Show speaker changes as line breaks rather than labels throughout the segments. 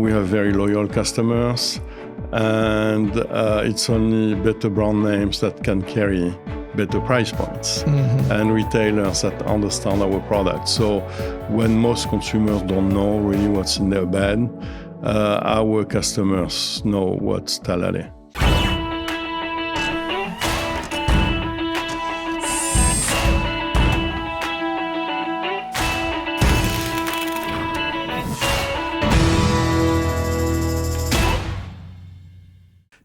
We have very loyal customers, and it's only better brand names that can carry better price points and retailers that understand our product. So when most consumers don't know really what's in their bed, our customers know what's Talalay.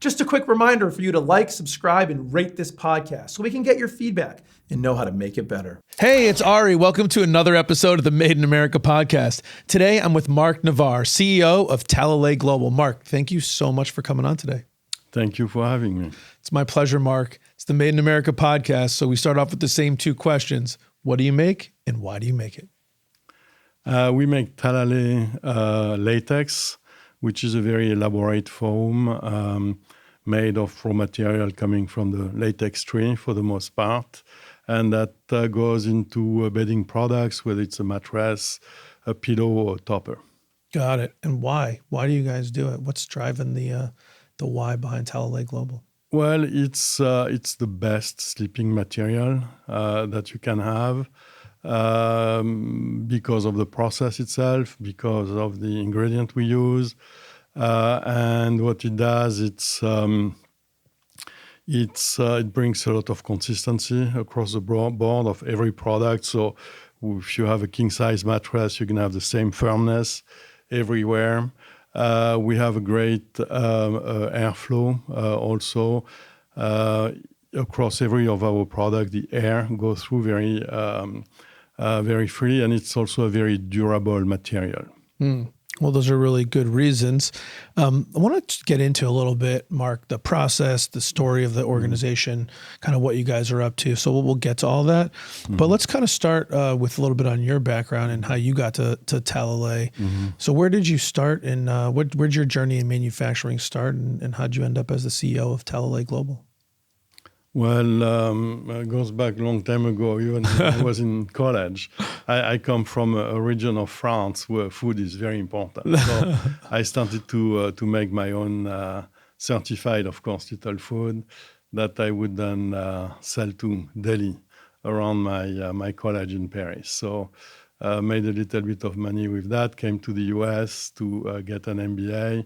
Just a quick reminder for you to like, subscribe, and rate this podcast so we can get your feedback and know how to make it better.
Hey, it's Ari. Welcome to another episode of the Made in America podcast. Today, I'm with Marc Navarre, CEO of Talalay Global. Marc, thank you so much for coming on today.
Thank you for having me.
It's my pleasure, Marc. It's the Made in America podcast, so we start off with the same two questions. What do you make, and why do you make it?
We make Talalay latex, which is a very elaborate foam made of raw material coming from the latex tree for the most part. And that goes into bedding products, whether it's a mattress, a pillow, or a topper.
Got it. And why? Why do you guys do it? What's driving the why behind Talalay Global?
Well, it's the best sleeping material that you can have because of the process itself, because of the ingredient we use. And what it does, it brings a lot of consistency across the board of every product. So if you have a king size mattress, you can have the same firmness everywhere. We have a great airflow also across every of our product. The air goes through very free, and it's also a very durable material.
Well, those are really good reasons. I want to get into a little bit, Marc, the process, the story of the organization, kind of what you guys are up to. So we'll get to all that. But let's kind of start with a little bit on your background and how you got to Talalay. So where did you start, and where'd your journey in manufacturing start, and how'd you end up as the CEO of Talalay Global?
Well, it goes back a long time ago, even when I was in college. I come from a region of France where food is very important. So I started to make my own certified, of course, little food that I would then sell to daily around my college in Paris. So made a little bit of money with that, came to the US to get an MBA,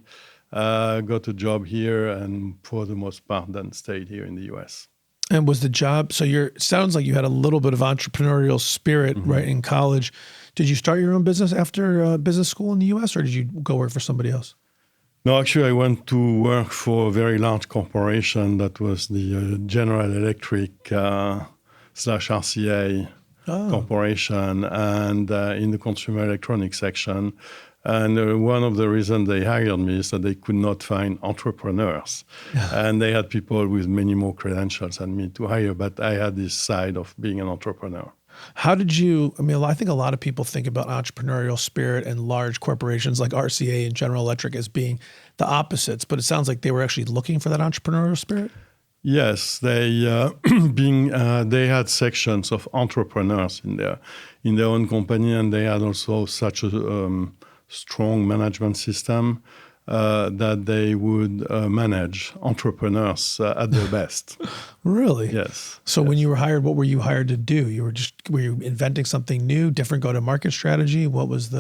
got a job here, and for the most part then stayed here in the US.
And was the job, so sounds like you had a little bit of entrepreneurial spirit right in college. Did you start your own business after business school in the US, or did you go work for somebody else?
No, actually I went to work for a very large corporation that was the General Electric / RCA corporation, and in the consumer electronics section. And one of the reasons they hired me is that they could not find entrepreneurs. And they had people with many more credentials than me to hire, but I had this side of being an entrepreneur.
How did you, I think a lot of people think about entrepreneurial spirit and large corporations like RCA and General Electric as being the opposites, but it sounds like they were actually looking for that entrepreneurial spirit?
Yes, they they had sections of entrepreneurs in their own company, and they had also such a strong management system that they would manage entrepreneurs at their best.
Really?
Yes.
So when you were hired, what were you hired to do? Were you inventing something new, different go-to-market strategy? What was the?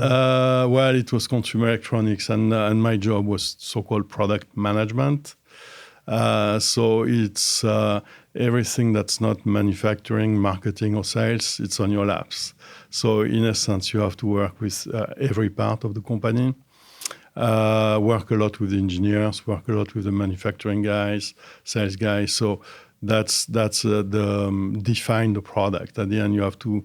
Well, it was consumer electronics, and my job was so-called product management. So it's everything that's not manufacturing, marketing, or sales, it's on your laps. So in essence, you have to work with every part of the company, work a lot with the engineers, work a lot with the manufacturing guys, sales guys. So that's define the product. At the end, you have to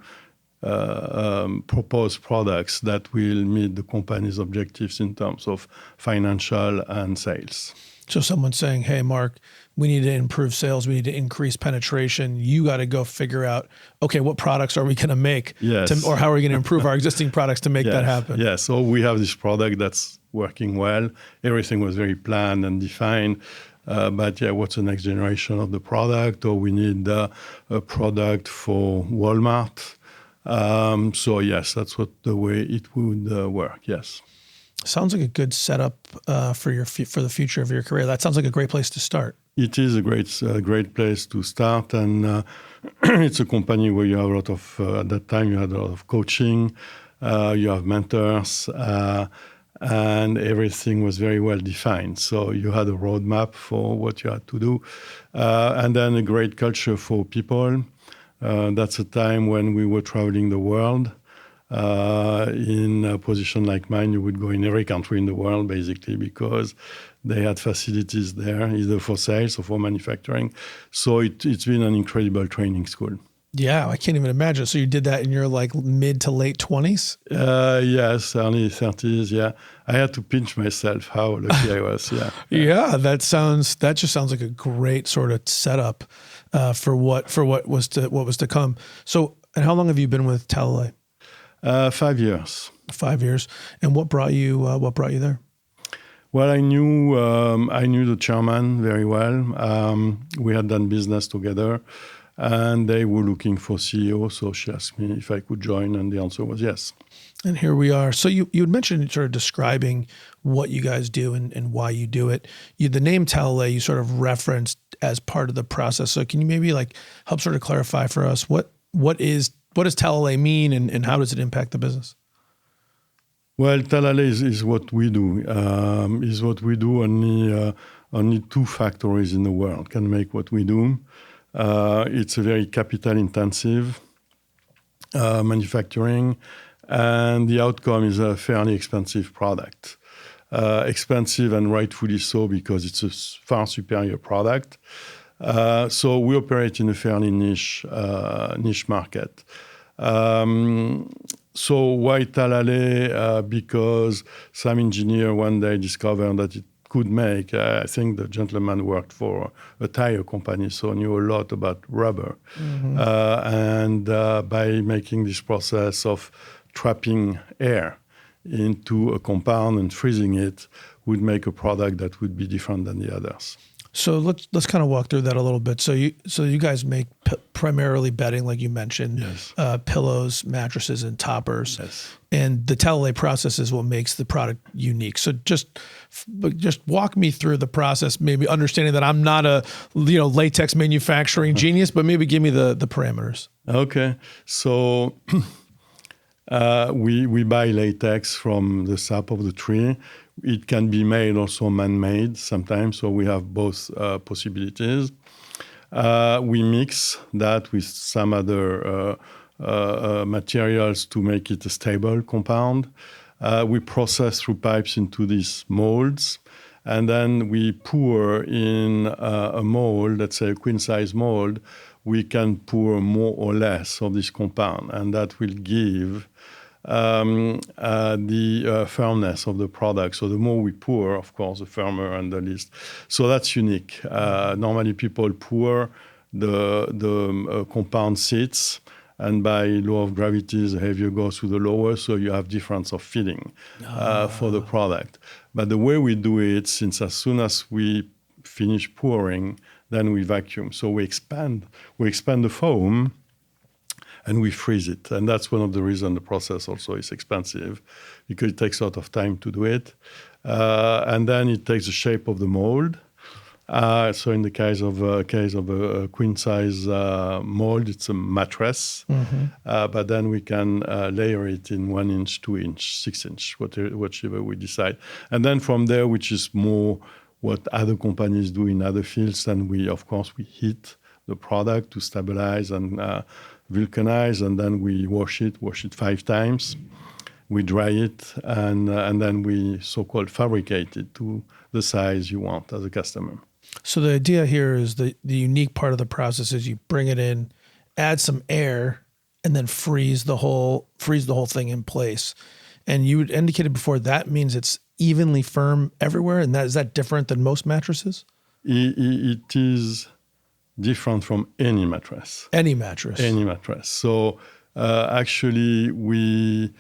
propose products that will meet the company's objectives in terms of financial and sales.
So someone's saying, hey, Marc, we need to improve sales. We need to increase penetration. You got to go figure out, okay, what products are we going to make?
Yes.
Or how are we going to improve our existing products to make that happen?
Yes. So we have this product that's working well. Everything was very planned and defined. But what's the next generation of the product? Or we need a product for Walmart. So yes, that's the way it would work. Yes.
Sounds like a good setup for the future of your career. That sounds like a great place to start.
It is a great place to start, and it's a company where you have a lot of, at that time you had a lot of coaching, you have mentors, and everything was very well defined. So you had a roadmap for what you had to do, and then a great culture for people. That's a time when we were traveling the world. In a position like mine, you would go in every country in the world, basically, because they had facilities there, either for sales or for manufacturing. So it's been an incredible training school.
Yeah, I can't even imagine. So you did that in your like mid to late 20s?
Yes, early 30s, yeah. I had to pinch myself how lucky I was, yeah.
Yeah, that just sounds like a great sort of setup for what was to come. So, and how long have you been with Talalay?
5 years.
5 years. And what brought you there?
Well, I knew the chairman very well. We had done business together, and they were looking for CEO. So she asked me if I could join, and the answer was yes.
And here we are. So you had mentioned sort of describing what you guys do and why you do it. The name Talalay you sort of referenced as part of the process. So can you maybe like help sort of clarify for us what does Talalay mean and how does it impact the business?
Well, Talalay is what we do. Only 2 factories in the world can make what we do. It's a very capital-intensive manufacturing, and the outcome is a fairly expensive product. Expensive and rightfully so because it's a far superior product. So we operate in a fairly niche market. So why Talalay? Because some engineer one day discovered that it could make, I think the gentleman worked for a tire company, so knew a lot about rubber. Mm-hmm. And by making this process of trapping air into a compound and freezing it would make a product that would be different than the others.
So let's kind of walk through that a little bit. So you guys make primarily bedding, like you mentioned,
yes.
Pillows, mattresses, and toppers.
Yes.
And the Talalay process is what makes the product unique. So just walk me through the process, maybe understanding that I'm not a latex manufacturing genius, but maybe give me the parameters.
Okay. So we buy latex from the sap of the tree. It can be made also man-made sometimes, so we have both possibilities. We mix that with some other materials to make it a stable compound. We process through pipes into these molds, and then we pour in a mold, let's say a queen-size mold. We can pour more or less of this compound, and that will give the firmness of the product. So the more we pour, of course, the firmer and the least. So that's unique. Normally people pour, the compound sits, and by law of gravity, the heavier goes to the lower, so you have difference of feeling for the product. But the way we do it, since as soon as we finish pouring, then we vacuum. So we expand the foam, and we freeze it. And that's one of the reasons the process also is expensive, because it takes a lot of time to do it. And then it takes the shape of the mold. So in the case of a queen-size mold, it's a mattress. Mm-hmm. But then we can layer it in 1 inch, 2 inch, 6 inch, whichever we decide. And then from there, which is more what other companies do in other fields, and we heat the product to stabilize and vulcanize, and then we wash it 5 times. We dry it, and then we so-called fabricate it to the size you want as a customer.
So the idea here is the unique part of the process is you bring it in, add some air, and then freeze the whole thing in place. And you indicated before that means it's evenly firm everywhere, and is that different than most mattresses?
It is different from any mattress.
Any mattress.
Any mattress. So actually, we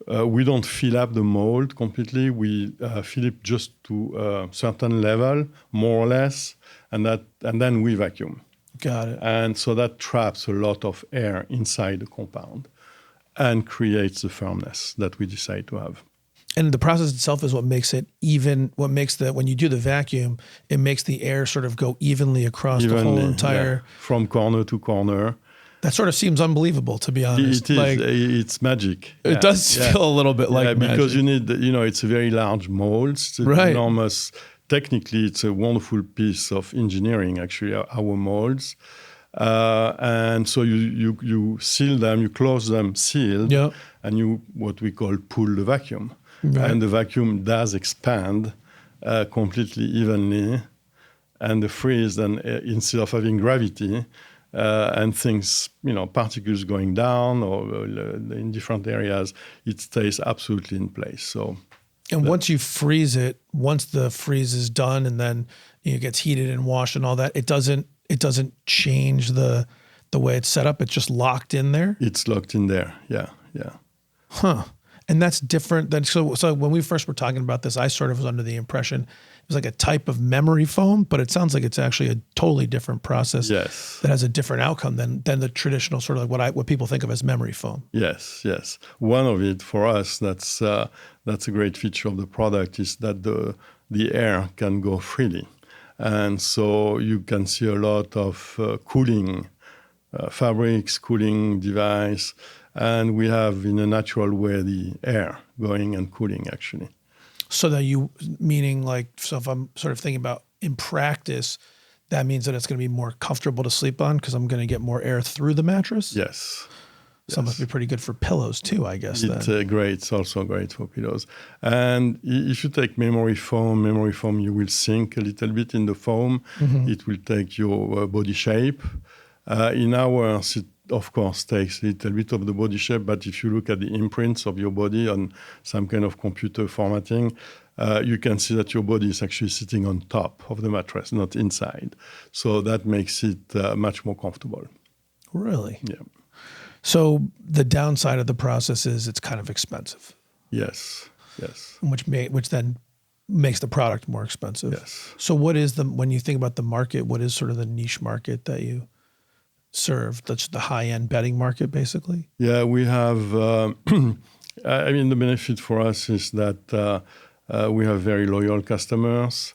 don't fill up the mold completely. We fill it just to a certain level, more or less, and then we vacuum.
Got it.
And so that traps a lot of air inside the compound and creates the firmness that we decide to have.
And the process itself is what makes it even, what makes the, when you do the vacuum, it makes the air sort of go evenly across the whole entire.
From corner to corner.
That sort of seems unbelievable, to be honest.
It is. It's magic.
It does feel a little bit like magic.
Because you need, it's a very large mold. It's enormous. Technically, it's a wonderful piece of engineering, actually, our molds. And so you seal them, you close them sealed, and you, what we call, pull the vacuum. Right. And the vacuum does expand completely evenly. And the freeze, then instead of having gravity, and things, particles going down or in different areas, it stays absolutely in place. So,
and once you freeze it, once the freeze is done and then it gets heated and washed and all that, it doesn't change the way it's set up. It's just locked in there.
It's locked in there. Yeah.
Huh. And that's different than, so when we first were talking about this, I sort of was under the impression it was like a type of memory foam, but it sounds like it's actually a totally different process.
Yes.
That has a different outcome than the traditional sort of like what people think of as memory foam.
Yes. One of it for us, that's a great feature of the product, is that the air can go freely. And so you can see a lot of cooling fabrics, cooling device, and we have in a natural way the air going and cooling actually.
So that meaning like, so if I'm sort of thinking about in practice, that means that it's going to be more comfortable to sleep on because I'm going to get more air through the mattress?
Yes.
So it must be pretty good for pillows too, I guess.
It's great. It's also great for pillows. And if you take memory foam, you will sink a little bit in the foam. Mm-hmm. It will take your body shape. In ours, it of course takes a little bit of the body shape, but if you look at the imprints of your body on some kind of computer formatting, you can see that your body is actually sitting on top of the mattress, not inside. So that makes it much more comfortable.
Really?
Yeah.
So the downside of the process is it's kind of expensive.
Yes.
Which then makes the product more expensive.
Yes.
So what is when you think about the market, what is sort of the niche market that you serve? That's the high-end bedding market, basically?
Yeah, we have, the benefit for us is that we have very loyal customers,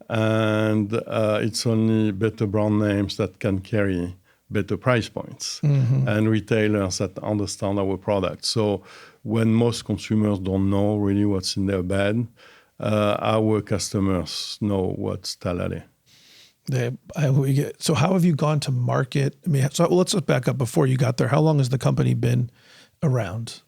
and it's only better brand names that can carry better price points, mm-hmm. and retailers that understand our product. So when most consumers don't know really what's in their bed, our customers know what's Talalay.
So how have you gone to market? I mean, so let's back up before you got there. How long has the company been around?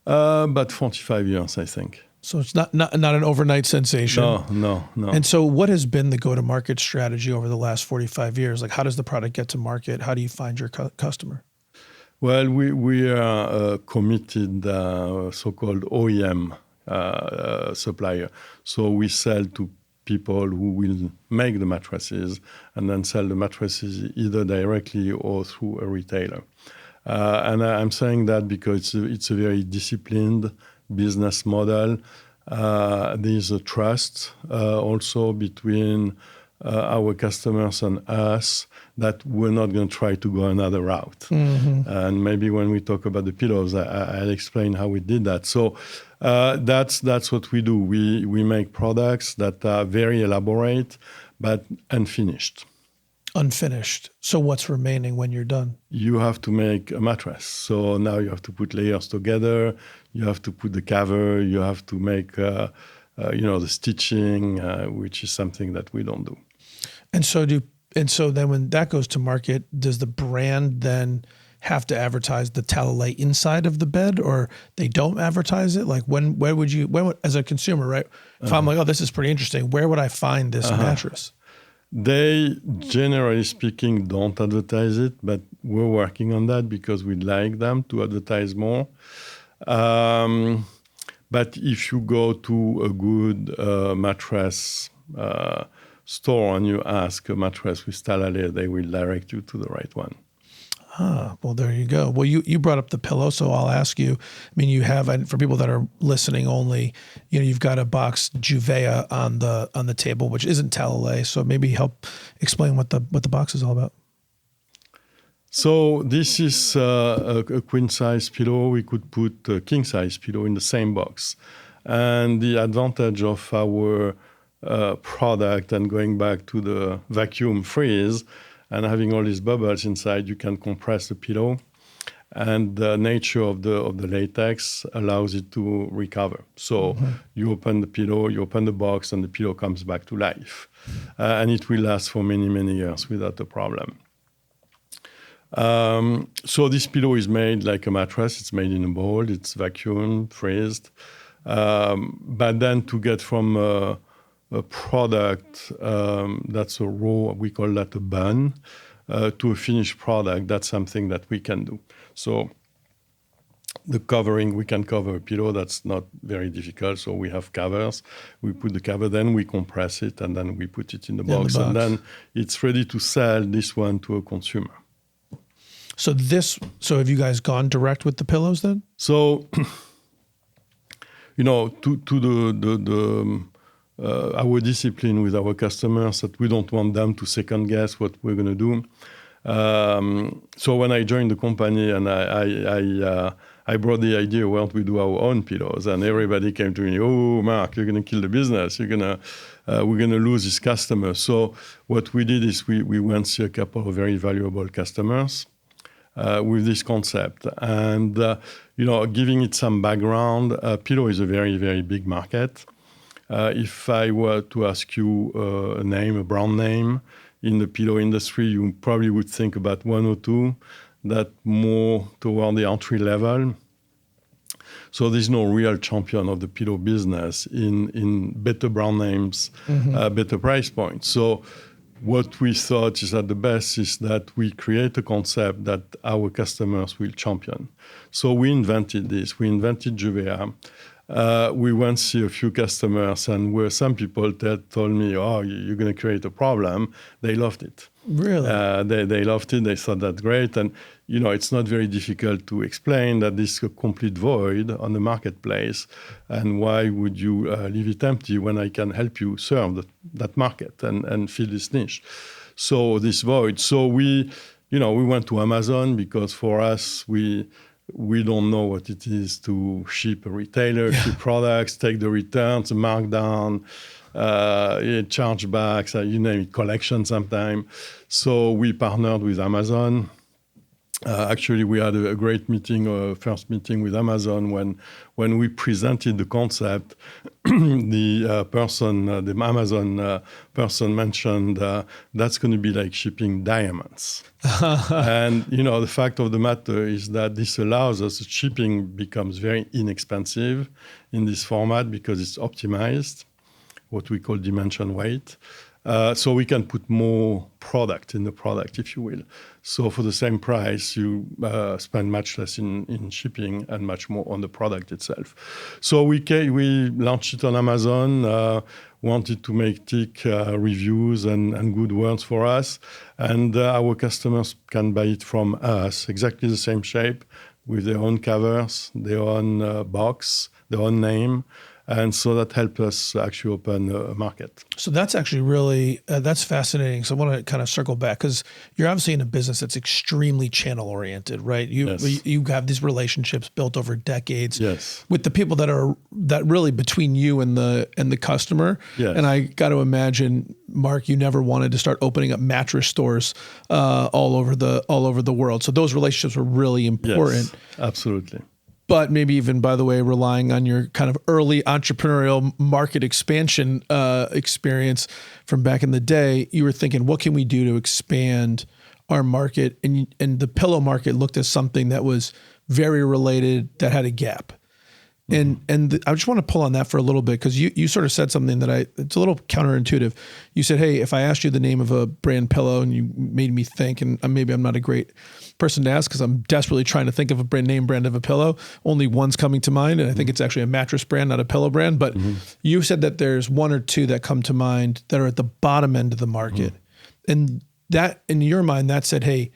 About 45 years, I think.
So it's not an overnight sensation.
No.
And so what has been the go-to-market strategy over the last 45 years? Like, how does the product get to market? How do you find your customer?
Well, we are a committed so-called OEM supplier. So we sell to people who will make the mattresses and then sell the mattresses either directly or through a retailer. And I'm saying that because it's a very disciplined business model. There's a trust also between our customers and us that we're not going to try to go another route. Mm-hmm. And maybe when we talk about the pillows, I'll explain how we did that. So that's what we do. We make products that are very elaborate, but unfinished.
Unfinished. So what's remaining when you're done?
You have to make a mattress. So now you have to put layers together. You have to put the cover. You have to make, the stitching, which is something that we don't do. And
so then when that goes to market, does the brand then have to advertise the Talalay inside of the bed, or they don't advertise it? Like when as a consumer, right? If I'm like, oh, this is pretty interesting, where would I find this mattress?
They, generally speaking, don't advertise it, but we're working on that because we'd like them to advertise more. But if you go to a good mattress store and you ask a mattress with Talalay, they will direct you to the right one.
Well, there you go. Well, you brought up the pillow, so I'll ask you. I mean, you have, and for people that are listening only, you've got a box Juvea on the table, which isn't Talalay. So maybe help explain what the box is all about.
So this is a queen size pillow. We could put a king size pillow in the same box. And the advantage of our product, and going back to the vacuum freeze and having all these bubbles inside, you can compress the pillow, and the nature of the latex allows it to recover. So you open the pillow, you open the box, and the pillow comes back to life, and it will last for many, many years without a problem. So this pillow is made like a mattress. It's made in a bowl. It's vacuum freezed. But then to get from a product that's a raw, we call that a bun, to a finished product, that's something that we can do. So the covering, we can cover a pillow. That's not very difficult. So we have covers. We put the cover, then we compress it, and then we put it in the box. And then it's ready to sell this one to a consumer.
So have you guys gone direct with the pillows then?
So, to our discipline with our customers, that we don't want them to second guess what we're going to do. So when I joined the company, and I brought the idea, why don't we do our own pillows? And everybody came to me, oh, Marc, you're going to kill the business. We're going to lose this customer. So what we did is we went see a couple of very valuable customers with this concept. And, giving it some background, pillow is a very, very big market. If I were to ask you a name, a brand name in the pillow industry, you probably would think about one or two that more toward the entry level. So there's no real champion of the pillow business in better brand names, better price points. So what we thought is that the best is that we create a concept that our customers will champion. So we invented this. We invented Juvea. We went to see a few customers, and where some people told me, oh, you're going to create a problem, they loved it.
Really?
They loved it. They thought that's great. And, it's not very difficult to explain that this is a complete void on the marketplace. And why would you leave it empty when I can help you serve that market and fill this niche? So this void. So we went to Amazon, because for us, we don't know what it is to ship a retailer, ship products, take the returns, the markdown, chargebacks, you name it, collection sometime. So we partnered with Amazon. Actually, we had a great meeting, first meeting with Amazon when we presented the concept. The Amazon person mentioned that's going to be like shipping diamonds. And the fact of the matter is that this allows us, shipping becomes very inexpensive in this format because it's optimized, what we call dimension weight. So we can put more product in the product, if you will. So for the same price, you spend much less in shipping and much more on the product itself. So we launched it on Amazon, wanted to make tick reviews and good words for us. And our customers can buy it from us, exactly the same shape, with their own covers, their own box, their own name. And so that helped us actually open a market.
So that's actually really, that's fascinating. So I want to kind of circle back, because you're obviously in a business that's extremely channel oriented, right? You have these relationships built over decades with the people that really between you and the customer. Yes. And I got to imagine, Marc, you never wanted to start opening up mattress stores all over the world. So those relationships were really important.
Yes, absolutely.
But maybe even, by the way, relying on your kind of early entrepreneurial market expansion experience from back in the day, you were thinking, what can we do to expand our market? And the pillow market looked at something that was very related, that had a gap. And I just want to pull on that for a little bit, because you sort of said something that it's a little counterintuitive. You said, hey, if I asked you the name of a brand pillow, and you made me think, and maybe I'm not a great person to ask because I'm desperately trying to think of a brand of a pillow. Only one's coming to mind, and I think it's actually a mattress brand, not a pillow brand. But you said that there's one or two that come to mind that are at the bottom end of the market. And that, in your mind, that said, hey,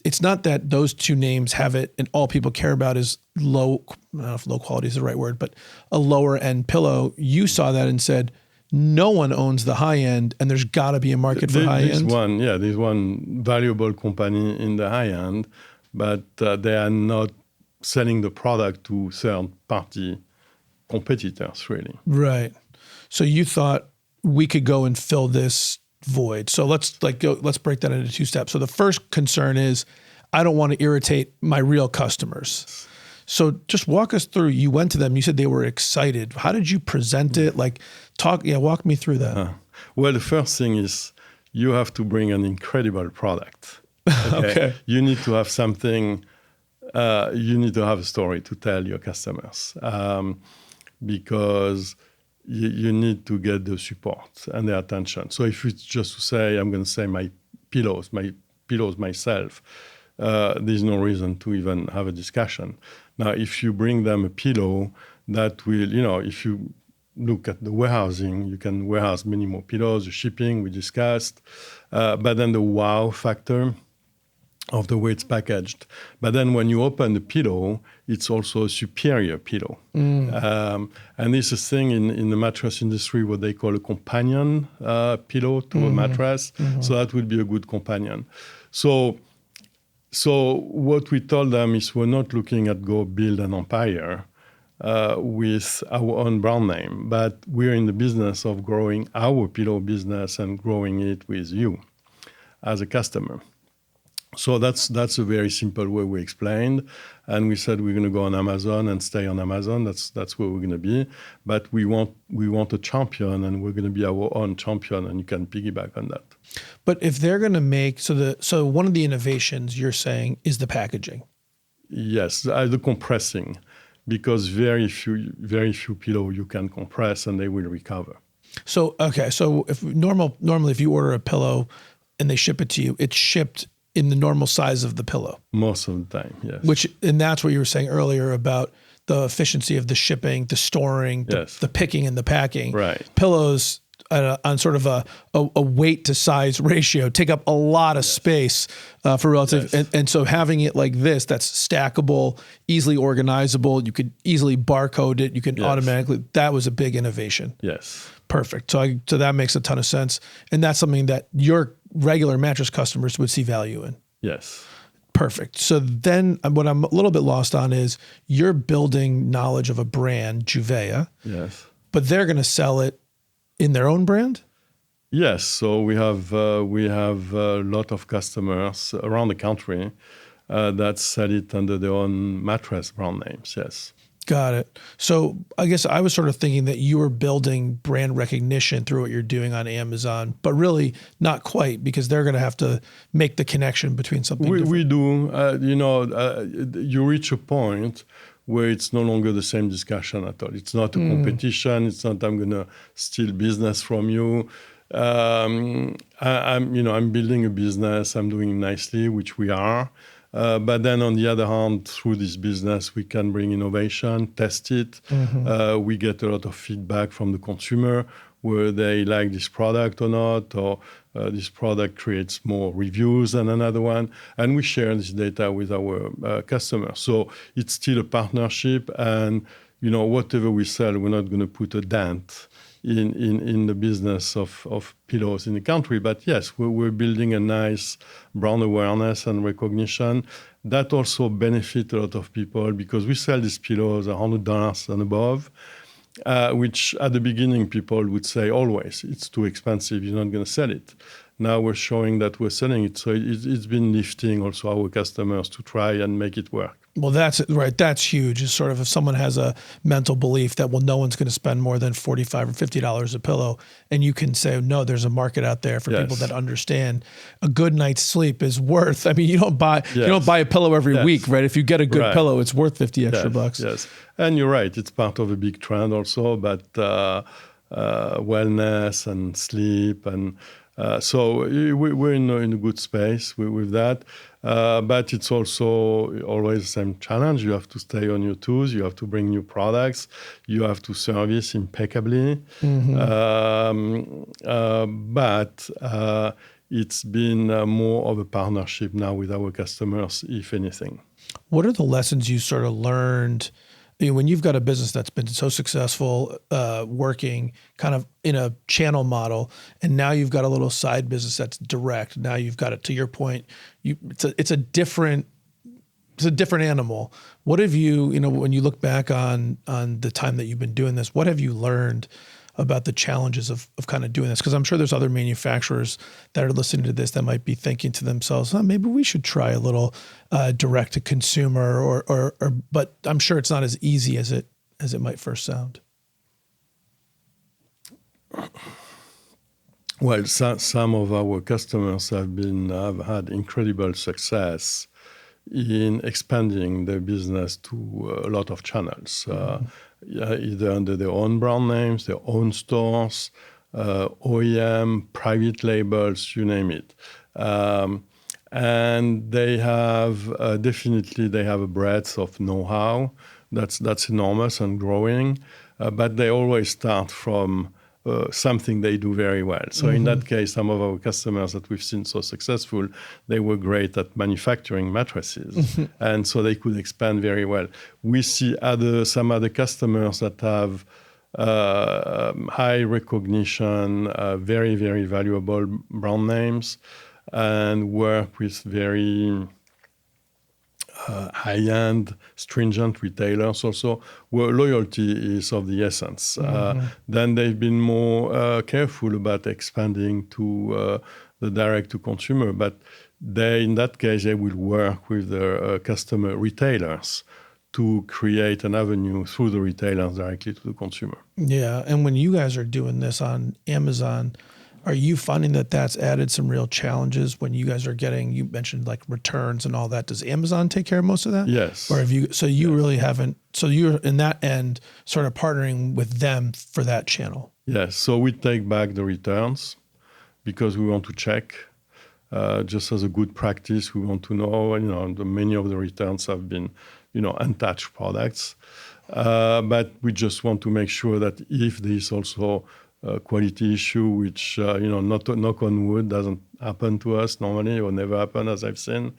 it's not that those two names have it and all people care about is low, I don't know if low quality is the right word, but a lower end pillow. You saw that and said, no one owns the high end, and there's got to be a market for high end.
There's one valuable company in the high end, but they are not selling the product to third party competitors, really.
Right. So you thought we could go and fill this void. So let's break that into 2 steps. So the first concern is I don't want to irritate my real customers. So just walk us through, you went to them, you said they were excited. How did you present it? Walk me through that.
Well, the first thing is you have to bring an incredible product.
Okay.
You need to have something, you need to have a story to tell your customers because you need to get the support and the attention. So if it's just to say, I'm going to say my pillows myself, there's no reason to even have a discussion. Now, if you bring them a pillow, that will, if you look at the warehousing, you can warehouse many more pillows, the shipping we discussed, but then the wow factor of the way it's packaged. But then when you open the pillow, it's also a superior pillow. And this is a thing in the mattress industry, what they call a companion pillow to a mattress. So that would be a good companion. So what we told them is we're not looking at go build an empire with our own brand name, but we're in the business of growing our pillow business and growing it with you as a customer. So that's a very simple way we explained, and we said we're going to go on Amazon and stay on Amazon. That's where we're going to be, but we want a champion, and we're going to be our own champion, and you can piggyback on that.
But if they're going to make so one of the innovations you're saying is the packaging.
Yes, the compressing, because very few pillow you can compress and they will recover.
So if normally if you order a pillow and they ship it to you, it's shipped in the normal size of the pillow.
Most of the time, yes.
And that's what you were saying earlier about the efficiency of the shipping, the storing, the picking and the packing.
Right.
Pillows on sort of a weight to size ratio take up a lot of space for relative.
Yes.
And so having it like this, that's stackable, easily organizable, you could easily barcode it, you can automatically, that was a big innovation.
Yes.
Perfect. So that makes a ton of sense. And that's something that your regular mattress customers would see value in.
Yes.
Perfect. So then what I'm a little bit lost on is you're building knowledge of a brand, Juvea.
Yes.
But they're going to sell it in their own brand?
Yes. So we have a lot of customers around the country that sell it under their own mattress brand names. Yes.
Got it. So I guess I was sort of thinking that you were building brand recognition through what you're doing on Amazon, but really not quite, because they're going to have to make the connection between something different.
We do. You reach a point where it's no longer the same discussion at all. It's not a competition. It's not I'm going to steal business from you. I'm building a business. I'm doing nicely, which we are. But then on the other hand, through this business, we can bring innovation, test it. We get a lot of feedback from the consumer, where they like this product or not, or this product creates more reviews than another one. And we share this data with our customers. So it's still a partnership. And, whatever we sell, we're not going to put a dent in the business of pillows in the country. But yes, we're building a nice brand awareness and recognition. That also benefits a lot of people, because we sell these pillows $100 and above, which at the beginning people would say always, it's too expensive, you're not going to sell it. Now we're showing that we're selling it. So it's been lifting also our customers to try and make it work.
Well, that's right. That's huge. It's sort of if someone has a mental belief that, well, no one's going to spend more than $45 or $50 a pillow, and you can say, no, there's a market out there for people that understand a good night's sleep is worth. I mean, you don't buy a pillow every week, right? If you get a good pillow, it's worth 50 extra bucks.
Yes, and you're right. It's part of a big trend also, but wellness and sleep and. So we're in a good space with that, but it's also always the same challenge. You have to stay on your toes. You have to bring new products. You have to service impeccably. But it's been more of a partnership now with our customers, if anything.
What are the lessons you sort of learned? When you've got a business that's been so successful, working kind of in a channel model, and now you've got a little side business that's direct. Now you've got it, to your point, it's a different it's a different animal. What have you, when you look back on the time that you've been doing this, what have you learned about the challenges of kind of doing this? Because I'm sure there's other manufacturers that are listening to this that might be thinking to themselves, maybe we should try a little direct to consumer, or but I'm sure it's not as easy as it might first sound.
Well, some of our customers have had incredible success in expanding their business to a lot of channels, either under their own brand names, their own stores, OEM, private labels, you name it. And they have definitely a breadth of know-how that's enormous and growing, but they always start from something they do very well. So in that case, some of our customers that we've seen so successful, they were great at manufacturing mattresses, and so they could expand very well. We see some other customers that have high recognition, very, very valuable brand names, and work with very high-end, stringent retailers also, where loyalty is of the essence. Then they've been more careful about expanding to the direct-to-consumer, but in that case, they will work with their customer retailers to create an avenue through the retailers directly to the consumer.
Yeah, and when you guys are doing this on Amazon, are you finding that that's added some real challenges when you guys are getting, you mentioned like returns and all that? Does Amazon take care of most of that?
Yes.
Or have you, so you really haven't, so you're in that end sort of partnering with them for that channel?
Yes. So we take back the returns because we want to check. Just as a good practice, we want to know, many of the returns have been, untouched products. But we just want to make sure that if there's also quality issue, which, knock on wood, doesn't happen to us normally or never happen as I've seen,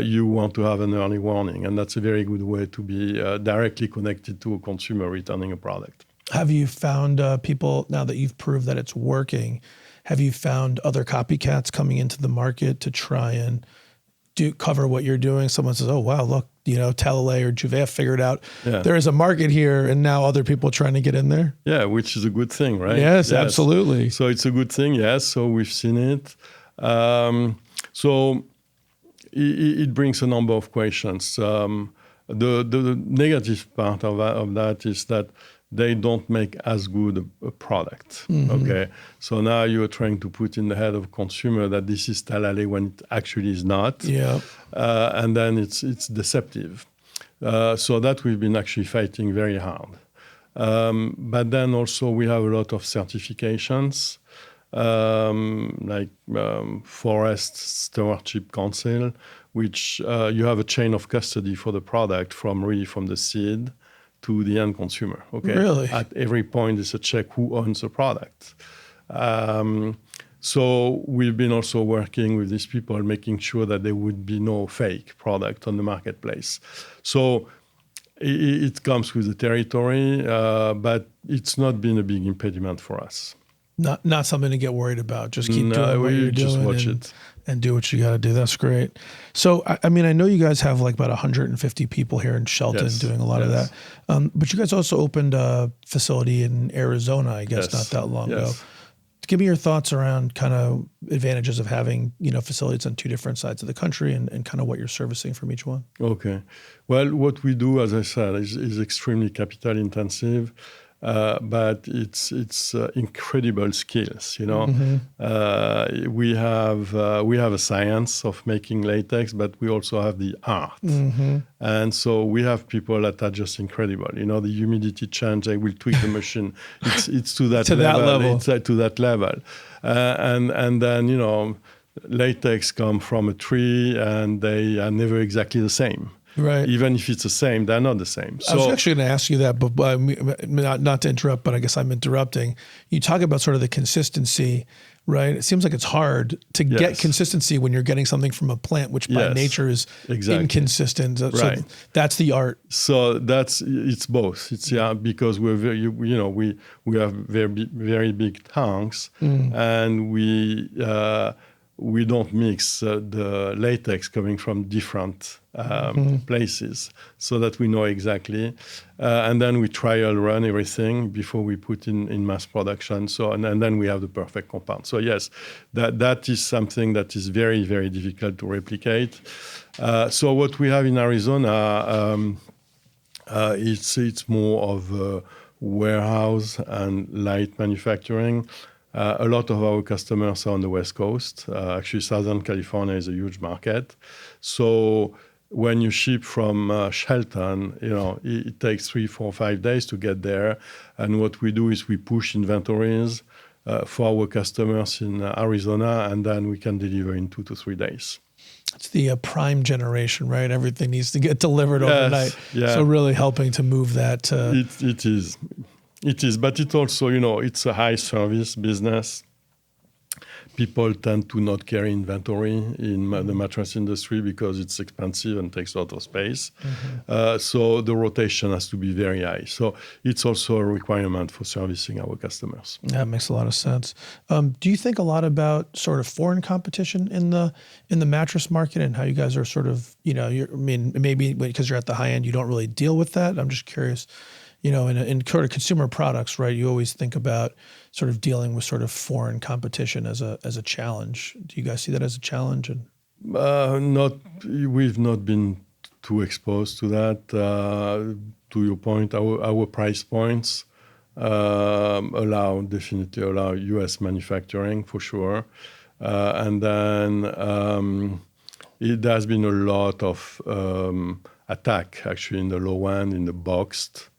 you want to have an early warning. And that's a very good way to be directly connected to a consumer returning a product.
Have you found people, now that you've proved that it's working, have you found other copycats coming into the market to try and cover what you're doing? Someone says, oh, wow, look, Talalay or Juvea figured out there is a market here, and now other people are trying to get in there?
Yeah, which is a good thing, right?
Yes, absolutely.
So it's a good thing, yes. So we've seen it. So it brings a number of questions. The negative part of that is that they don't make as good a product. Okay, so now you're trying to put in the head of consumer that this is Talalay when it actually is not.
Yeah,
and then it's deceptive. So that we've been actually fighting very hard. But then also we have a lot of certifications, like Forest Stewardship Council, which you have a chain of custody for the product from the seed to the end consumer. Okay,
really?
At every point, it's a check who owns the product. So we've been also working with these people, making sure that there would be no fake product on the marketplace. So it comes with the territory, but it's not been a big impediment for us.
Not something to get worried about. Just keep doing what you're
just
doing
watch it.
And do what you got to do. That's great. So, I mean, I know you guys have like about 150 people here in Shelton doing a lot of that. But you guys also opened a facility in Arizona, I guess, not that long ago. Give me your thoughts around kind of advantages of having, facilities on two different sides of the country and kind of what you're servicing from each one. Okay.
Well, what we do, as I said, is extremely capital intensive. But it's incredible skills, We have a science of making latex, but we also have the art, and so we have people that are just incredible. The humidity change, they will tweak the machine. It's to that level. It's to that level, and then latex come from a tree, and they are never exactly the same.
Right.
Even if it's the same, they're not the same. So,
I was actually going to ask you that, but not to interrupt, but I guess I'm interrupting. You talk about sort of the consistency, right? It seems like it's hard to get consistency when you're getting something from a plant, which by nature is inconsistent. So that's the art.
So it's both. It's because we're we have very big tanks, and we don't mix the latex coming from different places, so that we know exactly. And then we trial run everything before we put in mass production. So and then we have the perfect compound. So yes, that is something that is very, very difficult to replicate. So what we have in Arizona, it's more of a warehouse and light manufacturing. A lot of our customers are on the West Coast. Actually, Southern California is a huge market. So when you ship from Shelton, it takes 3, 4, 5 days to get there. And what we do is we push inventories for our customers in Arizona, and then we can deliver in 2 to 3 days.
It's the prime generation, right? Everything needs to get delivered overnight.
Yeah.
So really helping to move that.
It is. It is, but it also, it's a high service business. People tend to not carry inventory in the mattress industry because it's expensive and takes a lot of space. So the rotation has to be very high. So it's also a requirement for servicing our customers.
That makes a lot of sense. Do you think a lot about sort of foreign competition in the mattress market and how you guys are sort of, maybe because you're at the high end, you don't really deal with that. I'm just curious. In sort of consumer products, right? You always think about sort of dealing with sort of foreign competition as a challenge. Do you guys see that as a challenge? And
we've not been too exposed to that. To your point, our price points definitely allow U.S. manufacturing for sure, and then there has been a lot of attack actually in the low end, in the boxed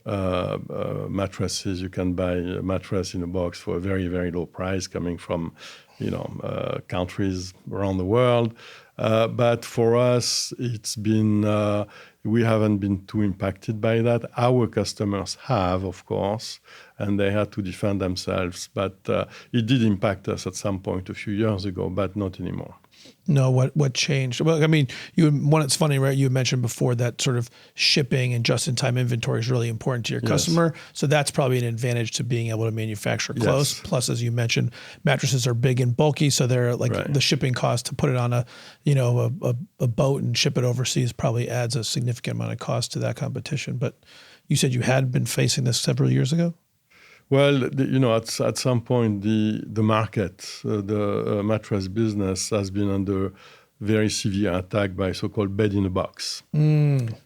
mattresses. You can buy a mattress in a box for a very, very low price coming from, countries around the world. But for us, it's been, we haven't been too impacted by that. Our customers have, of course, and they had to defend themselves. But it did impact us at some point a few years ago, but not anymore.
No, what changed? Well, I mean, it's funny, right? You mentioned before that sort of shipping and just-in-time inventory is really important to your customer. So that's probably an advantage to being able to manufacture close. Yes. Plus, as you mentioned, mattresses are big and bulky, so they're like the shipping cost to put it on a boat and ship it overseas probably adds a significant amount of cost to that competition. But you said you had been facing this several years ago?
Well, at some point, the market, the mattress business has been under very severe attack by so-called bed-in-a-box. And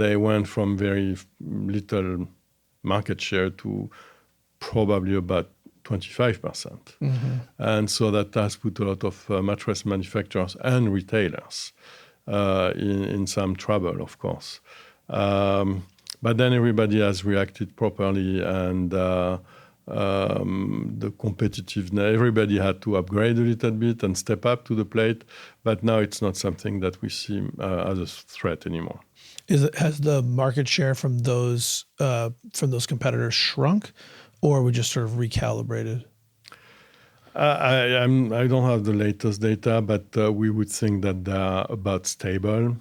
they went from very little market share to probably about 25%. And so that has put a lot of mattress manufacturers and retailers in some trouble, of course. But then everybody has reacted properly, and the competitiveness, everybody had to upgrade a little bit and step up to the plate. But now it's not something that we see as a threat anymore.
Has the market share from those competitors shrunk, or we just sort of recalibrated?
I don't have the latest data, but we would think that they're about stable.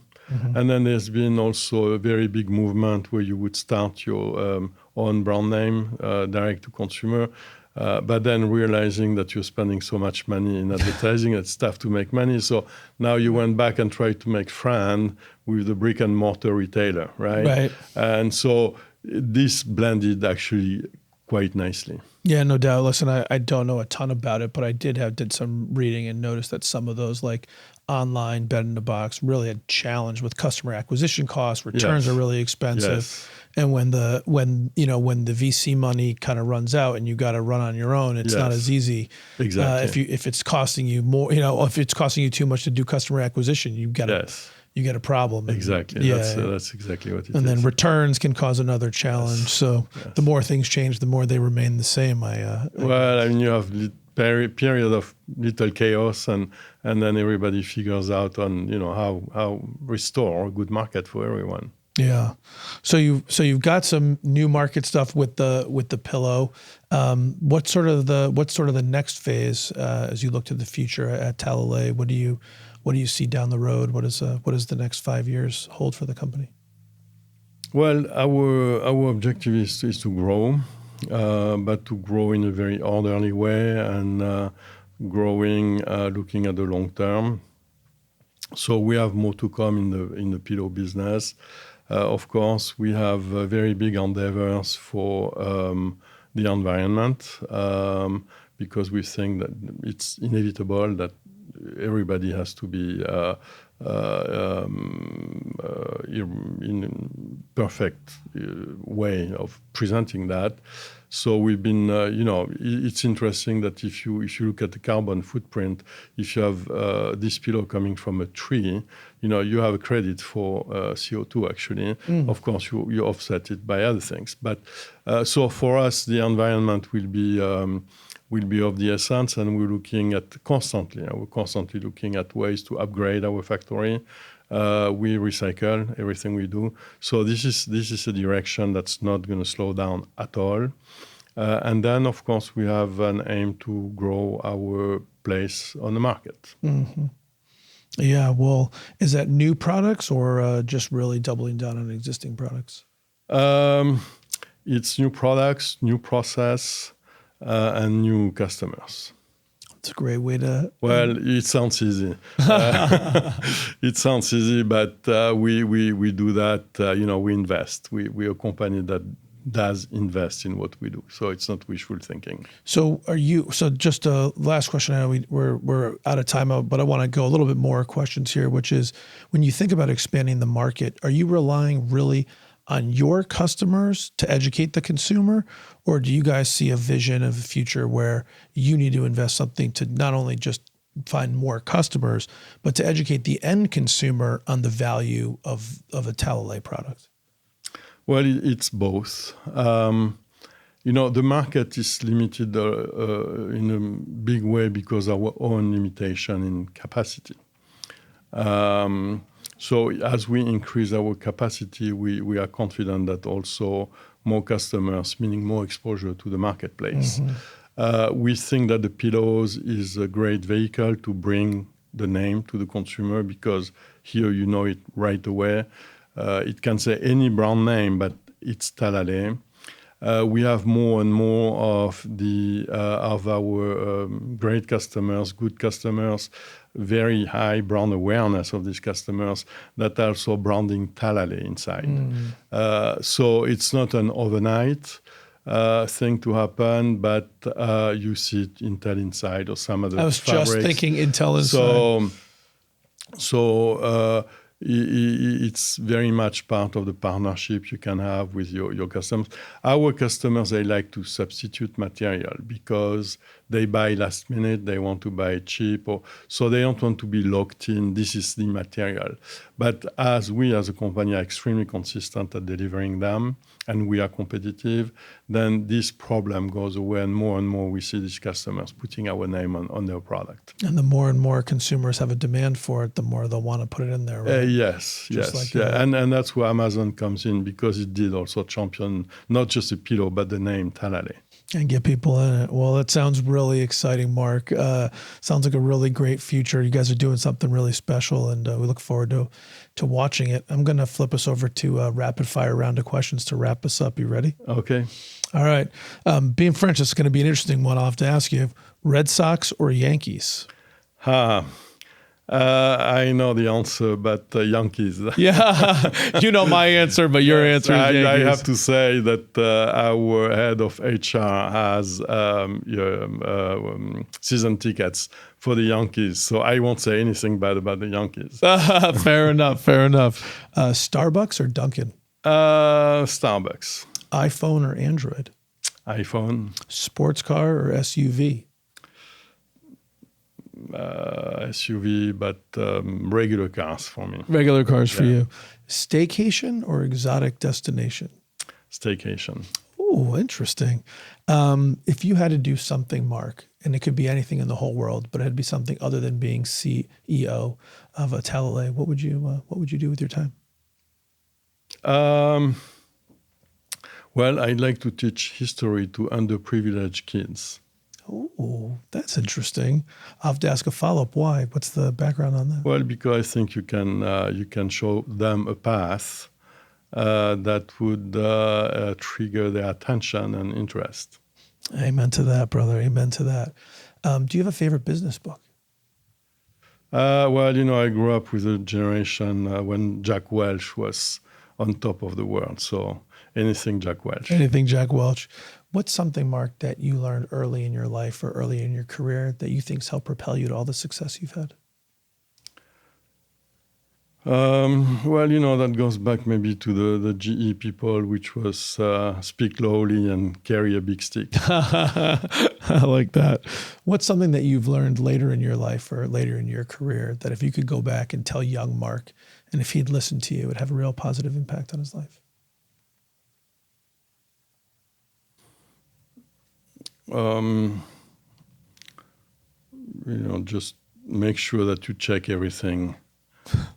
And then there's been also a very big movement where you would start your own brand name direct to consumer, but then realizing that you're spending so much money in advertising, it's tough to make money. So now you went back and tried to make friend with the brick and mortar retailer, right? And so this blended actually quite nicely.
Yeah, no doubt. Listen, I don't know a ton about it, but I did some reading and noticed that some of those like online bed-in-a-box really a challenge with customer acquisition costs. Returns are really expensive. And when the VC money kind of runs out and you got to run on your own, it's not as easy.
Exactly.
If it's costing you more, if it's costing you too much to do customer acquisition, you get a problem.
Exactly. That's exactly what it is.
And then returns can cause another challenge. So the more things change, the more they remain the same.
You have period of little chaos, and then everybody figures out on how restore a good market for everyone.
Yeah. So you've got some new market stuff with the pillow. What's sort of the next phase as you look to the future at Talalay? What do you see down the road? What does the next 5 years hold for the company?
Well, our objective is to grow, but to grow in a very orderly way and growing, looking at the long term. So we have more to come in the pillow business. Of course, we have very big endeavors for the environment because we think that it's inevitable that everybody has to be in perfect way of presenting that. So we've been, it's interesting that if you look at the carbon footprint, if you have this pillow coming from a tree, you have a credit for CO2 actually. Of course, you offset it by other things. But so for us, the environment will be of the essence, and we're looking at constantly looking at ways to upgrade our factory. We recycle everything we do. So this is a direction that's not going to slow down at all. And then, of course, we have an aim to grow our place on the market.
Mm-hmm. Yeah, well, is that new products or just really doubling down on existing products?
It's new products, new process, and new customers.
It's a great way to...
Well, it sounds easy. It sounds easy, but we do that. We invest. We're a company that does invest in what we do. So it's not wishful thinking.
So just a last question. I know we're out of time, but I want to go a little bit more questions here, which is when you think about expanding the market, are you relying really on your customers to educate the consumer, or do you guys see a vision of a future where you need to invest something to not only just find more customers, but to educate the end consumer on the value of a Talalay product?
Well, it's both. The market is limited in a big way because of our own limitation in capacity. So as we increase our capacity, we are confident that also more customers, meaning more exposure to the marketplace. Mm-hmm. We think that the pillows is a great vehicle to bring the name to the consumer because here you know it right away. It can say any brand name, but it's Talalay. We have more and more of our great customers, good customers, very high brand awareness of these customers that are also branding Talalay inside. So it's not an overnight thing to happen, but you see it Intel inside or some other fabrics.
I was just thinking Intel inside.
So it's very much part of the partnership you can have with your customers. Our customers, they like to substitute material because they buy last minute, they want to buy cheap, so they don't want to be locked in, this is the material. But as we as a company are extremely consistent at delivering them, and we are competitive, then this problem goes away, and more we see these customers putting our name on their product.
And the more and more consumers have a demand for it, the more they'll want to put it in there, right?
Yes. And that's where Amazon comes in, because it did also champion not just a pillow, but the name Talalay.
And get people in it. Well, it sounds really exciting, Marc. Sounds like a really great future. You guys are doing something really special, and we look forward to watching it. I'm going to flip us over to a rapid fire round of questions to wrap us up. You ready?
Okay.
All right. Being French, it's going to be an interesting one. I'll have to ask you, Red Sox or Yankees?
I know the answer, but Yankees.
Yeah, you know my answer, but your answer is Yankees.
I have to say that our head of HR has season tickets for the Yankees, so I won't say anything bad about the Yankees.
Fair enough. Starbucks or Dunkin'?
Starbucks.
iPhone or Android?
iPhone.
Sports car or SUV?
SUV, but regular cars for me.
Regular cars for you. Staycation or exotic destination?
Staycation.
Oh, interesting. If you had to do something, Marc, and it could be anything in the whole world, but it'd be something other than being CEO of a Talalay, what would you do with your time?
Well, I'd like to teach history to underprivileged kids.
Oh, that's interesting. I'll have to ask a follow-up. Why? What's the background on that?
Well, because I think you can show them a path that would trigger their attention and interest.
Amen to that, brother. Amen to that. Do you have a favorite business book?
Well, I grew up with a generation when Jack Welch was on top of the world. So anything Jack Welch.
Anything Jack Welch. What's something, Marc, that you learned early in your life or early in your career that you think's helped propel you to all the success you've had?
Well, that goes back maybe to the GE people, which was speak lowly and carry a big stick.
I like that. What's something that you've learned later in your life or later in your career that if you could go back and tell young Marc, and if he'd listened to you, it would have a real positive impact on his life?
Just make sure that you check everything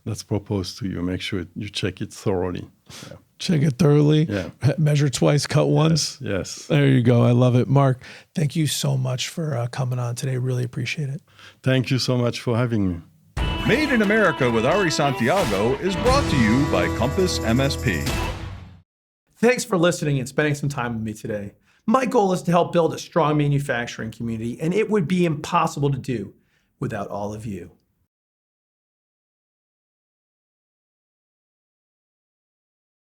that's proposed to you. Make sure you check it thoroughly. Yeah.
Check it thoroughly.
Yeah.
Measure twice, cut once.
Yes.
There you go. I love it. Marc, thank you so much for coming on today. Really appreciate it.
Thank you so much for having me.
Made in America with Ari Santiago is brought to you by Compass MSP.
Thanks for listening and spending some time with me today. My goal is to help build a strong manufacturing community, and it would be impossible to do without all of you.